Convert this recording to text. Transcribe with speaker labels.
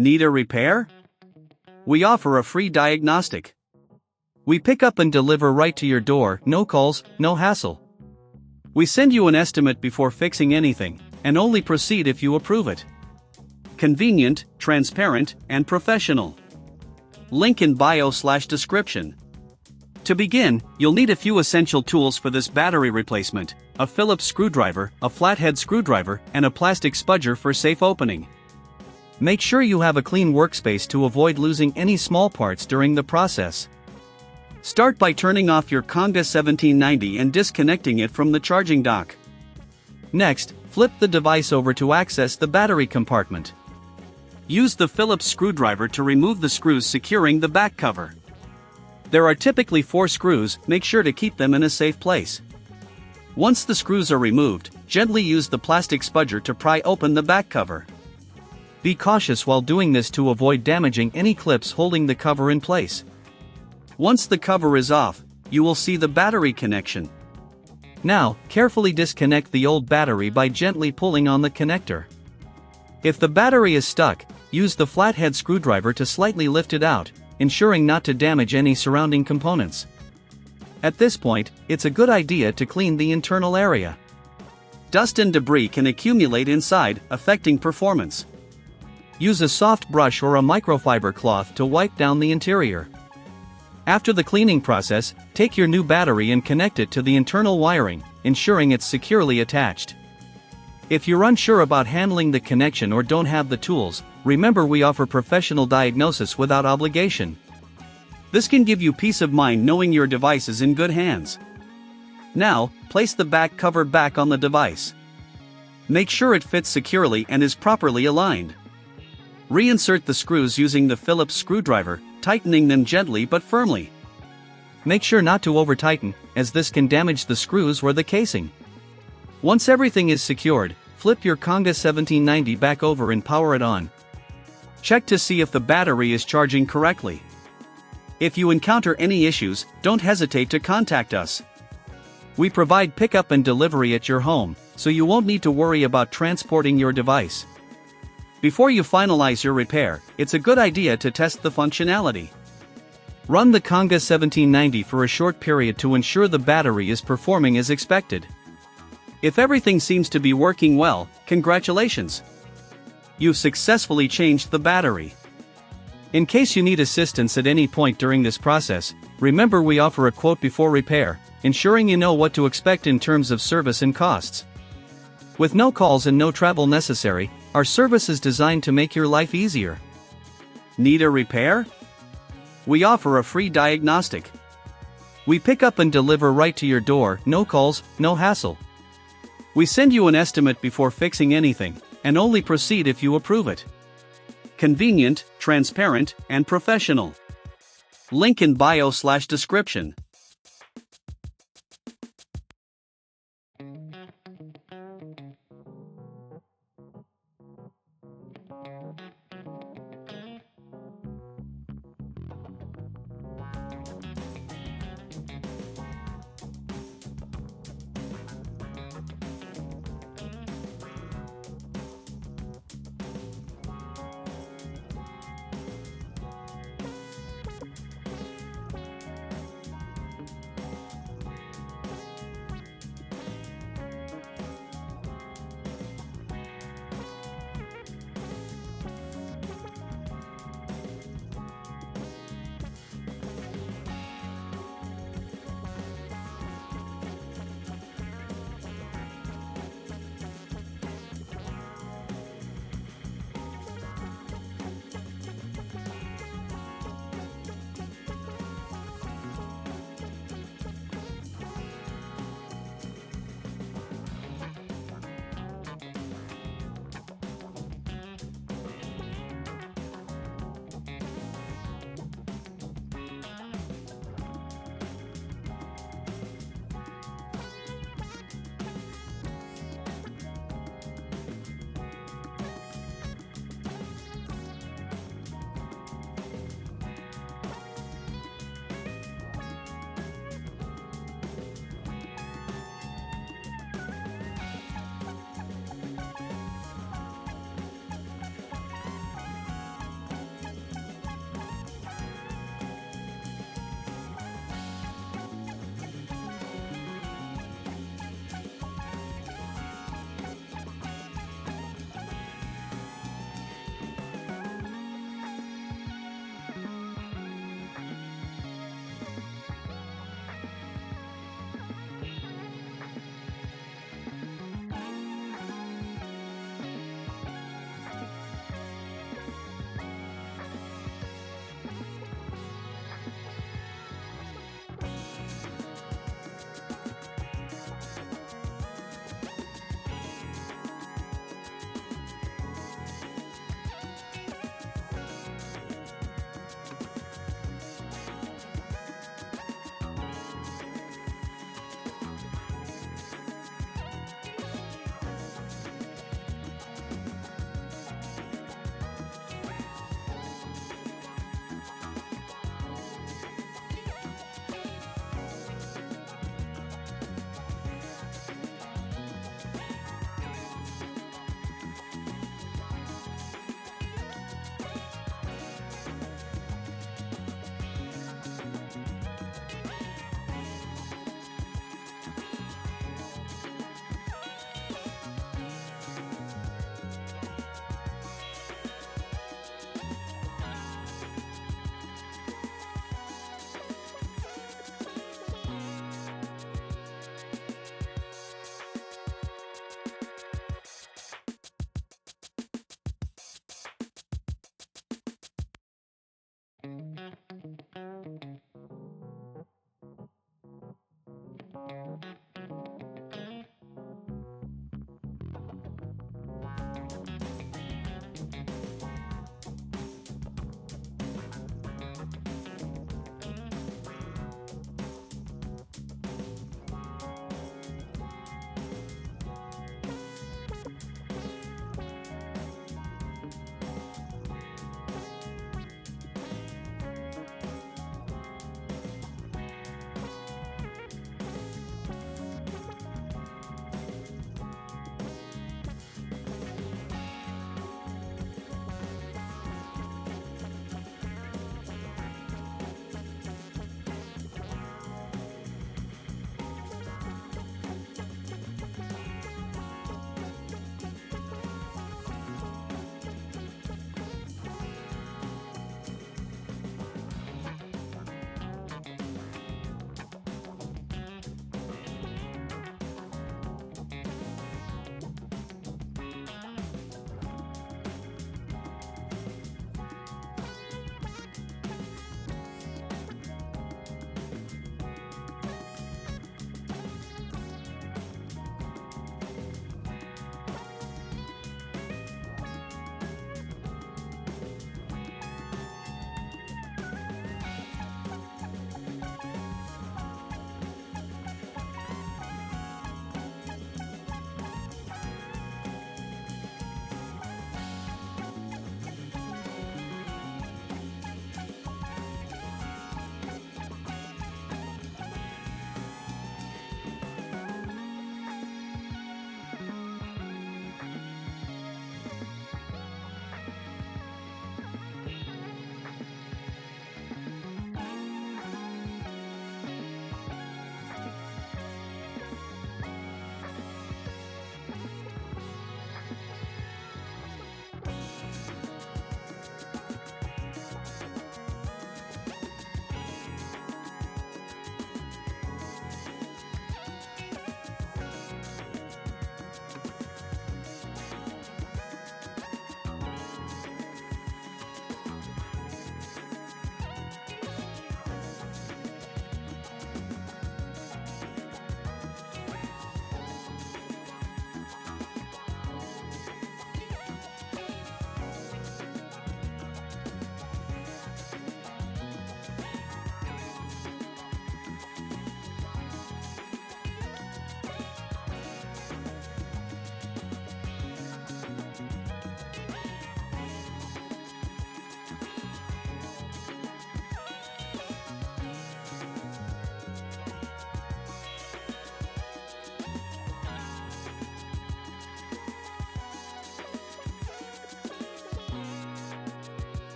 Speaker 1: Need a repair? We offer a free diagnostic. We pick up and deliver right to your door, no calls, no hassle. We send you an estimate before fixing anything, and only proceed if you approve it. Convenient, transparent, and professional. Link in bio/description. To begin, you'll need a few essential tools for this battery replacement: a Phillips screwdriver, a flathead screwdriver, and a plastic spudger for safe opening. Make sure you have a clean workspace to avoid losing any small parts during the process. Start by turning off your Conga 1790 and disconnecting it from the charging dock. Next, flip the device over to access the battery compartment. Use the Phillips screwdriver to remove the screws securing the back cover. There are typically 4 screws, make sure to keep them in a safe place. Once the screws are removed, gently use the plastic spudger to pry open the back cover. Be cautious while doing this to avoid damaging any clips holding the cover in place. Once the cover is off, you will see the battery connection. Now, carefully disconnect the old battery by gently pulling on the connector. If the battery is stuck, use the flathead screwdriver to slightly lift it out, ensuring not to damage any surrounding components. At this point, it's a good idea to clean the internal area. Dust and debris can accumulate inside, affecting performance. Use a soft brush or a microfiber cloth to wipe down the interior. After the cleaning process, take your new battery and connect it to the internal wiring, ensuring it's securely attached. If you're unsure about handling the connection or don't have the tools, remember we offer professional diagnosis without obligation. This can give you peace of mind knowing your device is in good hands. Now, place the back cover back on the device. Make sure it fits securely and is properly aligned. Reinsert the screws using the Phillips screwdriver, tightening them gently but firmly. Make sure not to over-tighten, as this can damage the screws or the casing. Once everything is secured, flip your Conga 1790 back over and power it on. Check to see if the battery is charging correctly. If you encounter any issues, don't hesitate to contact us. We provide pickup and delivery at your home, so you won't need to worry about transporting your device. Before you finalize your repair, it's a good idea to test the functionality. Run the Conga 1790 for a short period to ensure the battery is performing as expected. If everything seems to be working well, congratulations! You've successfully changed the battery. In case you need assistance at any point during this process, remember we offer a quote before repair, ensuring you know what to expect in terms of service and costs. With no calls and no travel necessary, our service is designed to make your life easier. Need a repair? We offer a free diagnostic. We pick up and deliver right to your door, no calls, no hassle. We send you an estimate before fixing anything, and only proceed if you approve it. Convenient, transparent, and professional. Link in bio/description.